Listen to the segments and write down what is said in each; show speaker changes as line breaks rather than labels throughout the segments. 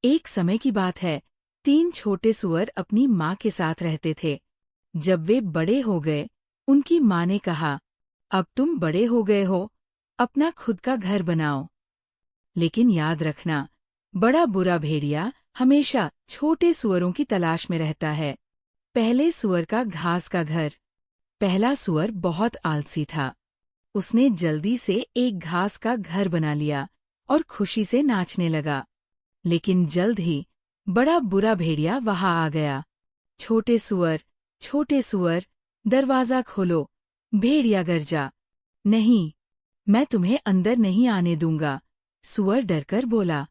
एक समय की बात है, 3 छोटे सुअर अपनी माँ के साथ रहते थे। जब वे बड़े हो गए, उनकी माँ ने कहा, अब तुम बड़े हो गए हो, अपना खुद का घर बनाओ। लेकिन याद रखना, बड़ा बुरा भेड़िया हमेशा छोटे सुअरों की तलाश में रहता है। पहले सुअर का घास का घर। पहला सुअर बहुत आलसी था। उसने जल्दी से एक घास का घर बना लिया और खुशी से नाचने लगा। लेकिन जल्द ही बड़ा बुरा भेड़िया वहां आ गया। छोटे सुअर, दरवाजा खोलो, भेड़िया गरजा। नहीं, मैं तुम्हें अंदर नहीं आने दूंगा, सुअर डरकर बोला।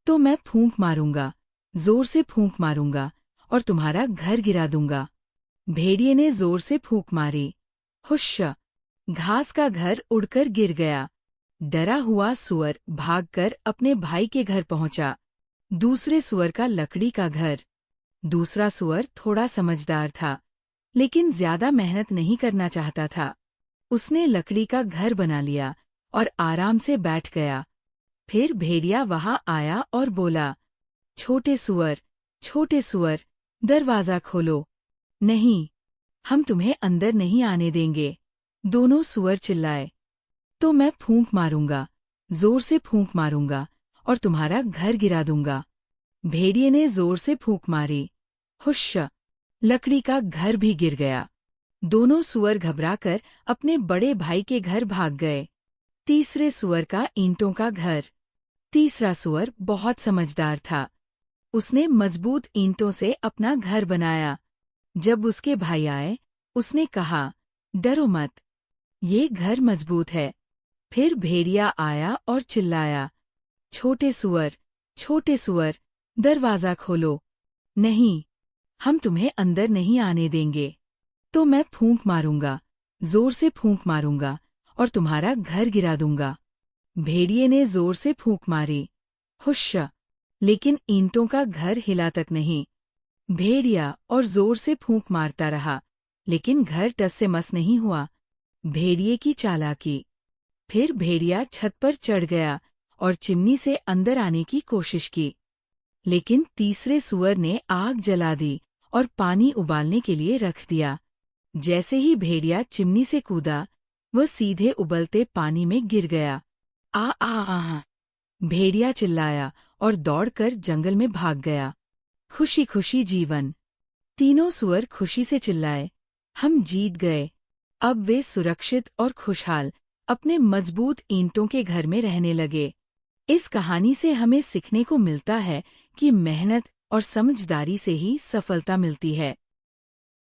तो मैं फूंक मारूंगा, जोर से फूंक मारूंगा और तुम्हारा घर गिरा दूंगा। भेड़िए ने जोर से फूंक मारी। हुश! घास का घर उड़कर गिर गया। डरा हुआ सुअर भागकर अपने भाई के घर पहुंचा। दूसरे सुअर का लकड़ी का घर। दूसरा सुअर थोड़ा समझदार था, लेकिन ज्यादा मेहनत नहीं करना चाहता था। उसने लकड़ी का घर बना लिया और आराम से बैठ गया। फिर भेड़िया वहां आया और बोला, छोटे सुअर, दरवाजा खोलो। नहीं, हम तुम्हें अंदर नहीं आने देंगे। दोनों सुअर चिल्लाए। तो मैं फूंक मारूंगा, जोर से फूंक मारूंगा और तुम्हारा घर गिरा दूंगा। भेड़िए ने जोर से फूंक मारी। हुश! लकड़ी का घर भी गिर गया। दोनों सुअर घबराकर अपने बड़े भाई के घर भाग गए। तीसरे सुअर का ईंटों का घर। तीसरा सुअर बहुत समझदार था। उसने मजबूत ईंटों से अपना घर बनाया। जब उसके भाई आए, उसने कहा, डरो मत, ये घर मजबूत है। फिर भेड़िया आया और चिल्लाया, छोटे सुअर, दरवाजा खोलो। नहीं, हम तुम्हें अंदर नहीं आने देंगे। तो मैं फूंक मारूंगा, जोर से फूंक मारूंगा और तुम्हारा घर गिरा दूंगा। भेड़िए ने जोर से फूंक मारी। हुश! लेकिन ईंटों का घर हिला तक नहीं। भेड़िया और जोर से फूंक मारता रहा, लेकिन घर टस से मस नहीं हुआ। भेड़िए की चालाकी। फिर भेड़िया छत पर चढ़ गया और चिमनी से अंदर आने की कोशिश की। लेकिन तीसरे सुअर ने आग जला दी और पानी उबालने के लिए रख दिया। जैसे ही भेड़िया चिमनी से कूदा, वह सीधे उबलते पानी में गिर गया। आ! भेड़िया चिल्लाया और दौड़कर जंगल में भाग गया। खुशी खुशी जीवन। तीनों सुअर खुशी से चिल्लाए, हम जीत गए। अब वे सुरक्षित और खुशहाल अपने मजबूत ईंटों के घर में रहने लगे। इस कहानी से हमें सीखने को मिलता है कि मेहनत और समझदारी से ही सफलता मिलती है।